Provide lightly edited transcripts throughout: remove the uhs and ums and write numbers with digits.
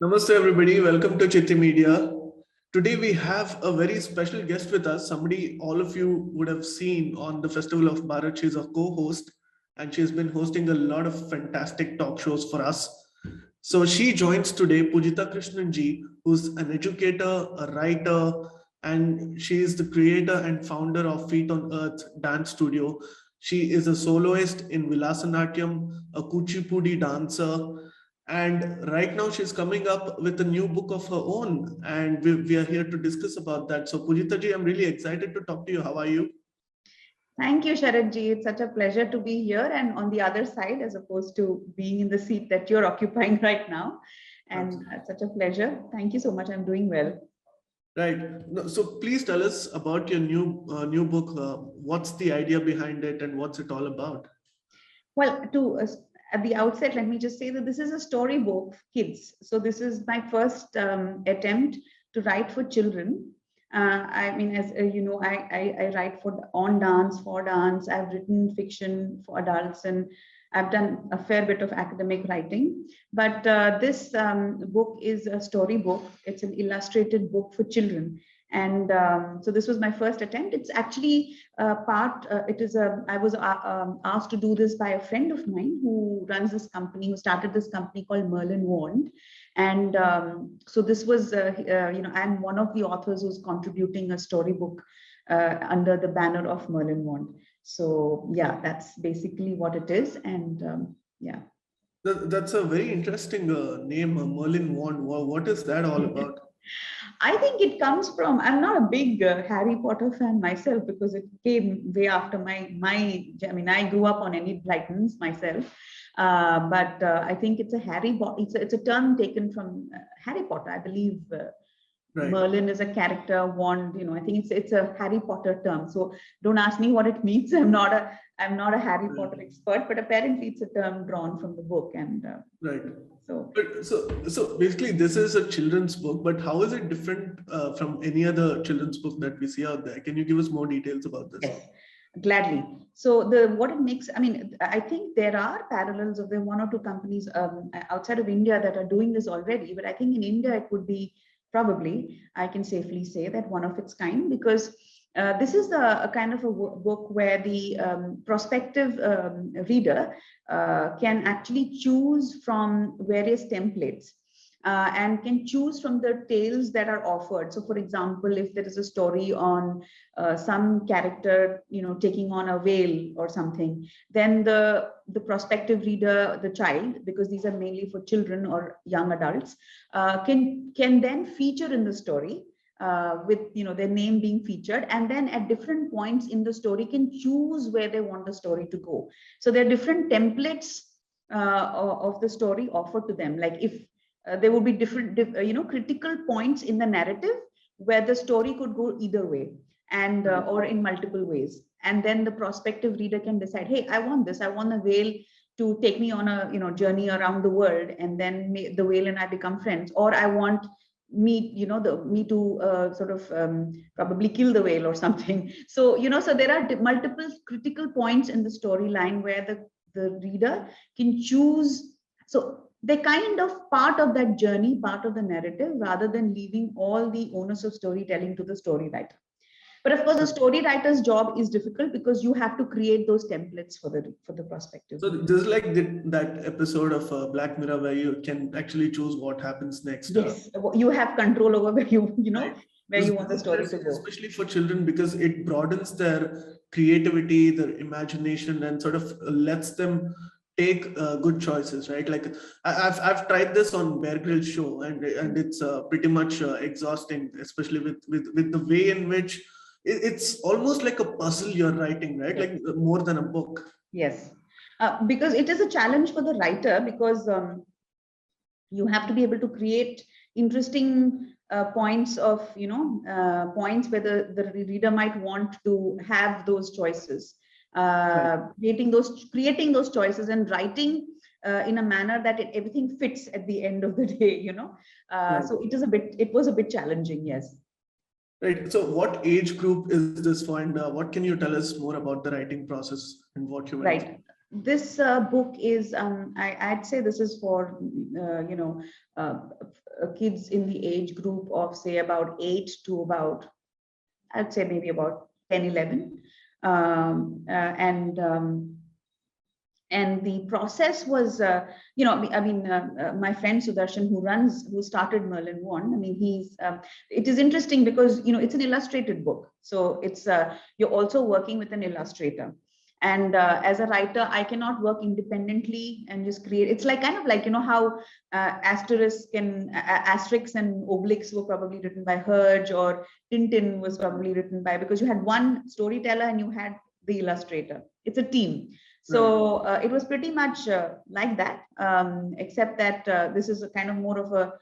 Namaste, everybody. Welcome to Citti Media. Today we have a very special guest with us. Somebody all of you would have seen on the Festival of Bharat. She's a co-host, and she's been hosting a lot of fantastic talk shows for us. So she joins today Pujita Krishna ji, who's an educator, a writer, and she is the creator and founder of Feet on Earth Dance Studio. She is a soloist in Vilasanatyam, a Kuchipudi dancer, and right now she's coming up with a new book of her own, and we are here to discuss about that. So Pujita ji, I'm really excited to talk to you. How are you? Thank you, Sharat ji. It's such a pleasure to be here and on the other side, as opposed to being in the seat that you're occupying right now. And it's such a pleasure. Thank you so much. I'm doing well. Right. So please tell us about your new book. What's the idea behind it, and what's it all about? Well, at the outset, let me just say that this is a storybook for kids. So this is my first attempt to write for children. I mean, as you know, I write on dance, for dance. I've written fiction for adults, and I've done a fair bit of academic writing. But this book is a storybook. It's an illustrated book for children. And so this was my first attempt. It's actually I was asked to do this by a friend of mine who runs this company, who started this company called Merlin. And so this was, I'm one of the authors who's contributing a storybook under the banner of Merlin. So yeah, that's basically what it is. And yeah. That's a very interesting name, Merlin. What is that all about? I think it comes from, I'm not a big Harry Potter fan myself, because it came way after I grew up on Enid Blyton's myself. But I think it's it's a term taken from Harry Potter, I believe. Right. Merlin is a character, wand, I think it's a Harry Potter term. So don't ask me what it means. I'm not a Harry Potter expert, but apparently it's a term drawn from the book. And right. So basically this is a children's book, but how is it different from any other children's book that we see out there? Can you give us more details about this? Yes, gladly. So what it makes, I think there are parallels of the one or two companies outside of India that are doing this already, but I think in India it would be probably, I can safely say, that one of its kind, because this is a kind of a book where the prospective reader can actually choose from various templates and can choose from the tales that are offered. So for example, if there is a story on some character, taking on a whale or something, then the prospective reader, the child, because these are mainly for children or young adults, can then feature in the story with their name being featured, and then at different points in the story can choose where they want the story to go. So there are different templates of the story offered to them. Like if there would be different critical points in the narrative where the story could go either way, and or in multiple ways, and then the prospective reader can decide, hey, I want this, I want the whale to take me on a journey around the world, and then the whale and I become friends, or I want me to sort of probably kill the whale or something. So so there are multiple critical points in the storyline where the reader can choose. So they're kind of part of that journey, part of the narrative, rather than leaving all the onus of storytelling to the story writer. But of course, the story writer's job is difficult because you have to create those templates for the prospective. So this is like that episode of Black Mirror where you can actually choose what happens next. Yes, you have control over where right. Where you want the story to go. Especially for children, because it broadens their creativity, their imagination, and sort of lets them take good choices, right? Like I've tried this on Bear Grylls show, and it's pretty much exhausting, especially with the way in which it's almost like a puzzle you're writing, right? Like more than a book. Yes, because it is a challenge for the writer, because you have to be able to create interesting points of points where the reader might want to have those choices. Creating those choices and writing in a manner that everything fits at the end of the day, right. So it was a bit challenging. Yes. Right. So what age group is this for, and what can you tell us more about the writing process and what you went Right. book is, I'd say this is for, uh, kids in the age group of say about 8 to about, I'd say maybe about 10, 11. And the process was, my friend Sudarshan, who started Merlin One. I mean, it is interesting because, it's an illustrated book. So you're also working with an illustrator. And as a writer, I cannot work independently and just create. It's like kind of like, how asterisks and obliques were probably written by Herge, or Tintin was probably written by, because you had one storyteller and you had the illustrator. It's a team. So it was pretty much like that, except that this is a kind of more of a,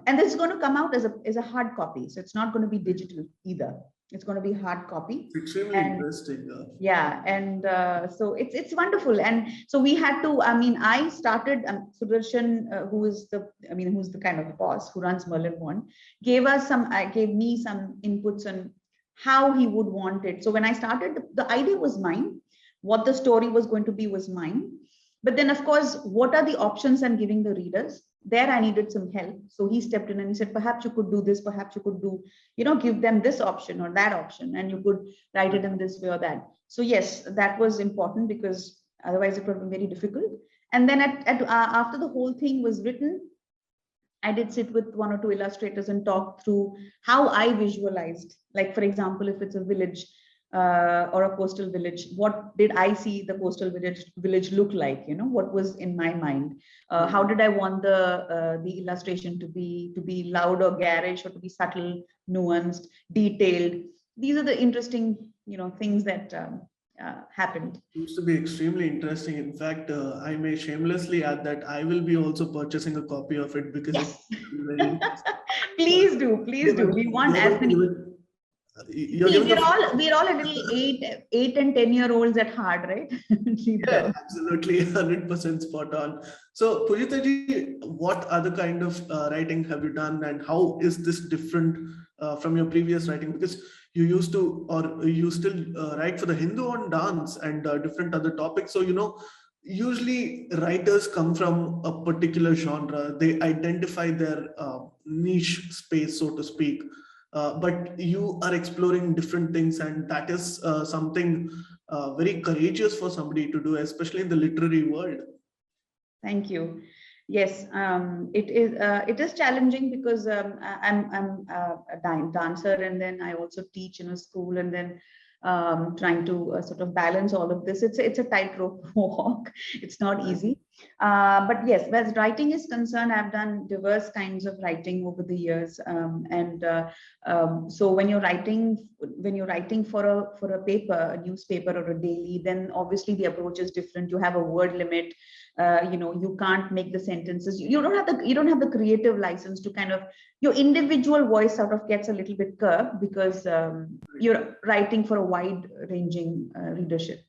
and this is going to come out as a hard copy. So it's not going to be digital either. It's going to be hard copy. Extremely interesting. Yeah, and so it's wonderful. And so we had to. I mean, I started. Sudarshan, who's the kind of boss who runs Merlin One, gave me some inputs on how he would want it. So when I started, the idea was mine. What the story was going to be was mine. But then, of course, what are the options I'm giving the readers? There I needed some help. So he stepped in and he said, perhaps you could do this, perhaps you could do, give them this option or that option, and you could write it in this way or that. So yes, that was important, because otherwise it would have been very difficult. And then after the whole thing was written, I did sit with one or two illustrators and talk through how I visualized. Like, for example, if it's a village, or a coastal village, what did I see the coastal village look like? What was in my mind? How did I want the illustration to be loud or garish, or to be subtle, nuanced, detailed? These are the interesting things that happened. Seems to be extremely interesting. In fact, I may shamelessly add that I will be also purchasing a copy of it, because yes. it's very... Please do. We want as many. We're all a little 8 and 10-year-olds at heart, right? Yeah, absolutely, 100% spot on. So, Pujita ji, what other kind of writing have you done, and how is this different from your previous writing? Because you used to, or you still write for the Hindu on dance and different other topics. So, usually writers come from a particular genre. They identify their niche space, so to speak. But you are exploring different things, and that is something very courageous for somebody to do, especially in the literary world. Thank you. Yes, it is challenging, because I'm a dancer, and then I also teach in a school, and then trying to sort of balance all of this. It's a tightrope walk. It's not easy. But yes, as writing is concerned, I've done diverse kinds of writing over the years. So when you're writing for a paper, a newspaper or a daily, then obviously the approach is different. You have a word limit. You can't make the sentences. You don't have the creative license to kind of, your individual voice sort of gets a little bit curved, because you're writing for a wide ranging readership.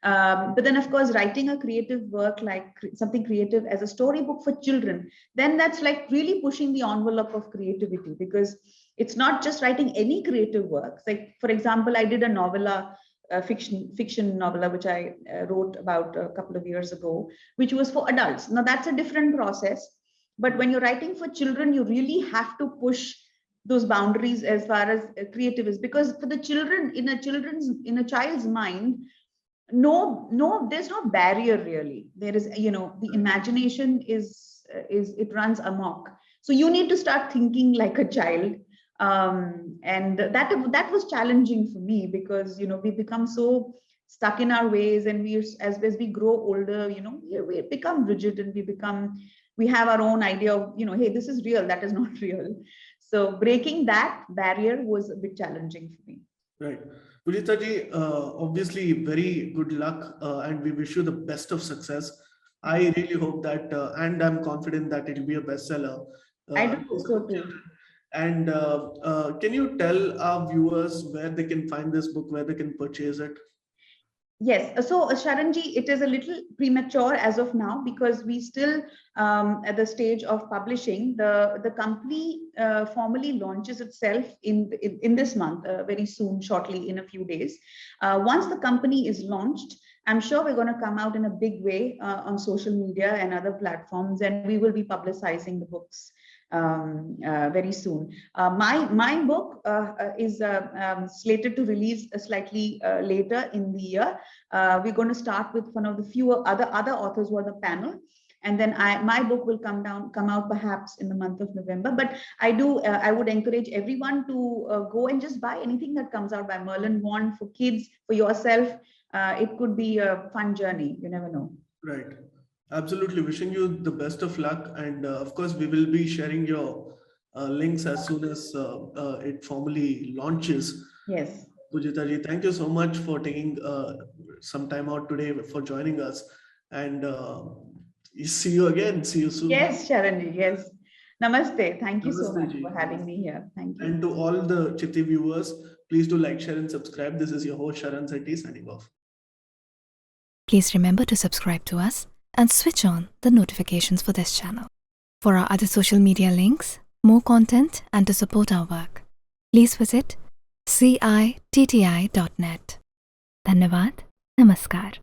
But then, of course, writing a creative work, like something creative as a storybook for children, then that's like really pushing the envelope of creativity, because it's not just writing any creative works. Like, for example, I did a novella, fiction novella, which I wrote about a couple of years ago, which was for adults. Now that's a different process. But when you're writing for children, you really have to push those boundaries as far as creative is, because for the children, in a child's mind, there's no barrier really. There is, the imagination it runs amok. So you need to start thinking like a child. And that was challenging for me, because we become so stuck in our ways, and as we grow older, we become rigid, and we have our own idea of, hey, this is real, that is not real. So breaking that barrier was a bit challenging for me. Right. Pujita ji, obviously very good luck, and we wish you the best of success. I really hope that, and I'm confident that it'll be a bestseller. I do hope so too. And can you tell our viewers where they can find this book, where they can purchase it? Yes. So, Sharanji, it is a little premature as of now because we still at the stage of publishing. The company formally launches itself in this month, very soon, shortly in a few days. Once the company is launched, I'm sure we're going to come out in a big way on social media and other platforms, and we will be publicizing the books very soon. My book is slated to release slightly later in the year. We're going to start with one of the fewer other authors who are the panel, and then my book will come out perhaps in the month of November. But I would encourage everyone to go and just buy anything that comes out by Merlin. One for kids, for yourself. It could be a fun journey. You never know. Right. Absolutely. Wishing you the best of luck. And of course, we will be sharing your links as soon as it formally launches. Yes. Pujita ji, thank you so much for taking some time out today for joining us. And see you again. See you soon. Yes, Sharanji. Yes. Namaste. Thank you so Namaste much ji. for having me here. Thank you. And to all the Citti viewers, please do like, share, and subscribe. This is your host, Sharan Citti, signing off. Please remember to subscribe to us and switch on the notifications for this channel. For our other social media links, more content, and to support our work, please visit citti.net. Dhanyavad. Namaskar.